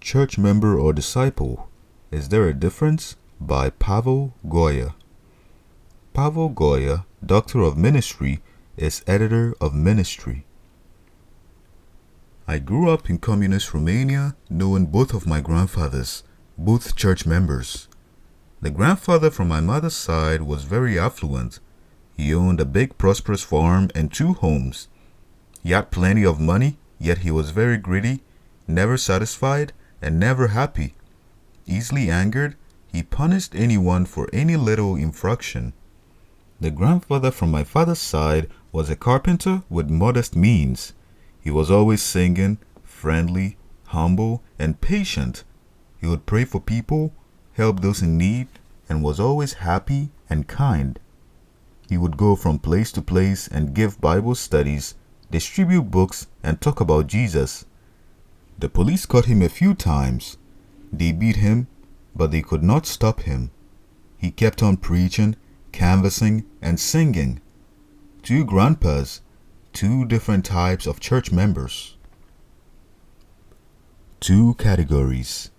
Church Member or Disciple? Is There a Difference? By Pavel Goia. Pavel Goia, Doctor of Ministry, is editor of Ministry. I grew up in communist Romania, knowing both of my grandfathers, both church members. The grandfather from my mother's side was very affluent. He owned a big prosperous farm and 2 homes. He had plenty of money, yet he was very greedy, never satisfied, and never happy. Easily angered, he punished anyone for any little infraction. The grandfather from my father's side was a carpenter with modest means. He was always singing, friendly, humble, and patient. He would pray for people, help those in need, and was always happy and kind. He would go from place to place and give Bible studies, distribute books, and talk about Jesus. The police caught him a few times. They beat him, but they could not stop him. He kept on preaching, canvassing, and singing. 2 grandpas, 2 different types of church members. 2 categories.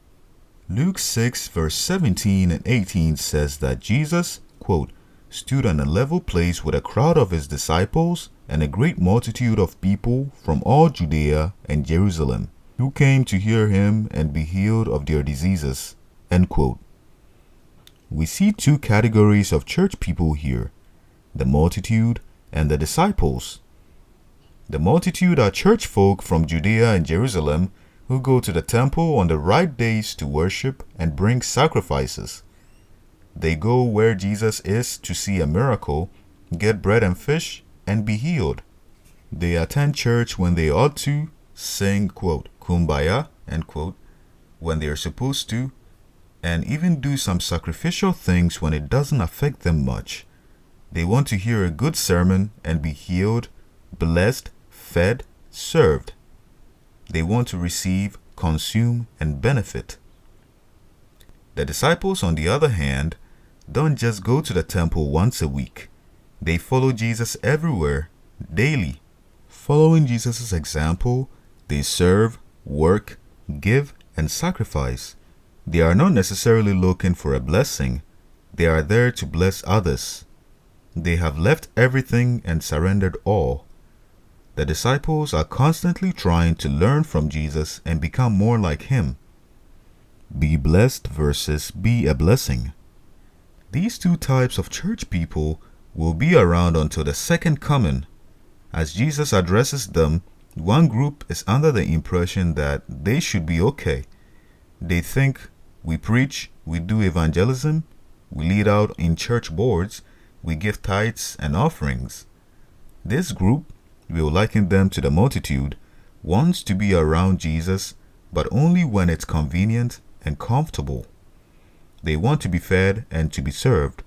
Luke 6 verse 17 and 18 says that Jesus, quote, stood on a level place with a crowd of his disciples and a great multitude of people from all Judea and Jerusalem, who came to hear him and be healed of their diseases, end quote. We see 2 categories of church people here, the multitude and the disciples. The multitude are church folk from Judea and Jerusalem who go to the temple on the right days to worship and bring sacrifices. They go where Jesus is to see a miracle, get bread and fish, and be healed. They attend church when they ought to, sing, quote, kumbaya, end quote, when they are supposed to, and even do some sacrificial things when it doesn't affect them much. They want to hear a good sermon and be healed, blessed, fed, served. They want to receive, consume, and benefit. The disciples, on the other hand, don't just go to the temple once a week. They follow Jesus everywhere, daily. Following Jesus' example, they serve, work, give, and sacrifice. They are not necessarily looking for a blessing. They are there to bless others. They have left everything and surrendered all. The disciples are constantly trying to learn from Jesus and become more like him. Be blessed versus be a blessing. These 2 types of church people will be around until the second coming. As Jesus addresses them, one group is under the impression that they should be okay. They think we preach, we do evangelism, we lead out in church boards, we give tithes and offerings. This group, we'll liken them to the multitude, wants to be around Jesus, but only when it's convenient and comfortable. They want to be fed and to be served.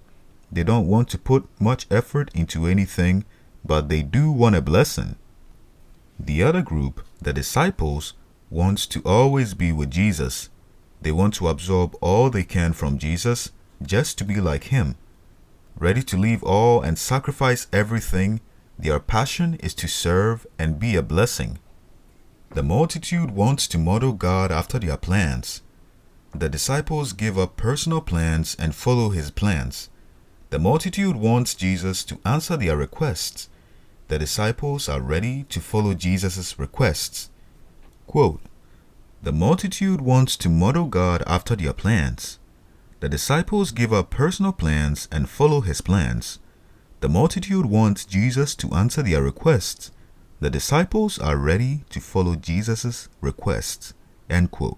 They don't want to put much effort into anything, but they do want a blessing. The other group, the disciples, wants to always be with Jesus. They want to absorb all they can from Jesus just to be like him. Ready to leave all and sacrifice everything, their passion is to serve and be a blessing. The multitude wants to model God after their plans. The disciples give up personal plans and follow his plans. The multitude wants Jesus to answer their requests. The disciples are ready to follow Jesus' requests. Quote, the multitude wants to model God after their plans. The disciples give up personal plans and follow his plans. The multitude wants Jesus to answer their requests. The disciples are ready to follow Jesus' requests. End quote.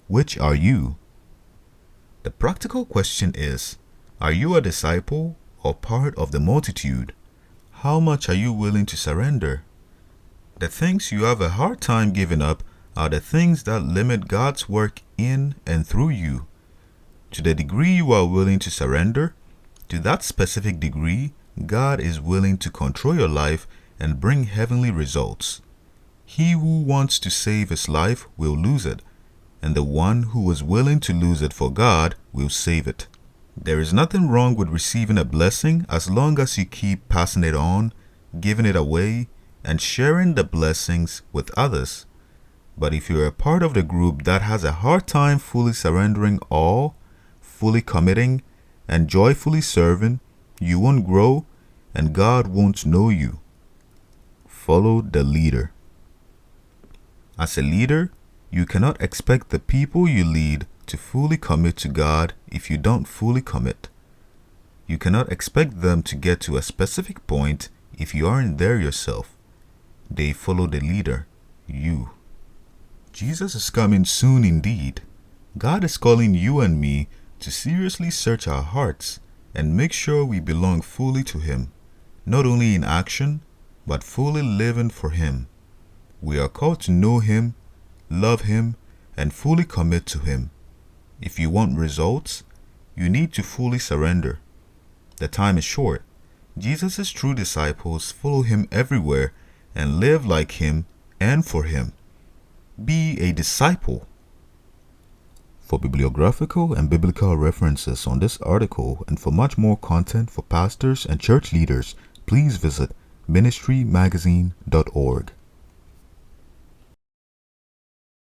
Which are you? The practical question is, are you a disciple or part of the multitude? How much are you willing to surrender? The things you have a hard time giving up are the things that limit God's work in and through you. To the degree you are willing to surrender, to that specific degree, God is willing to control your life and bring heavenly results. He who wants to save his life will lose it, and the one who is willing to lose it for God will save it. There is nothing wrong with receiving a blessing as long as you keep passing it on, giving it away, and sharing the blessings with others. But if you're a part of the group that has a hard time fully surrendering all, fully committing, and joyfully serving, you won't grow and God won't know you. Follow the leader. As a leader, you cannot expect the people you lead to fully commit to God if you don't fully commit. You cannot expect them to get to a specific point if you aren't there yourself. They follow the leader, you. Jesus is coming soon indeed. God is calling you and me to seriously search our hearts and make sure we belong fully to Him, not only in action, but fully living for Him. We are called to know Him, love Him, and fully commit to Him. If you want results, you need to fully surrender. The time is short. Jesus' true disciples follow Him everywhere and live like Him and for Him. Be a disciple. For bibliographical and biblical references on this article and for much more content for pastors and church leaders, please visit ministrymagazine.org.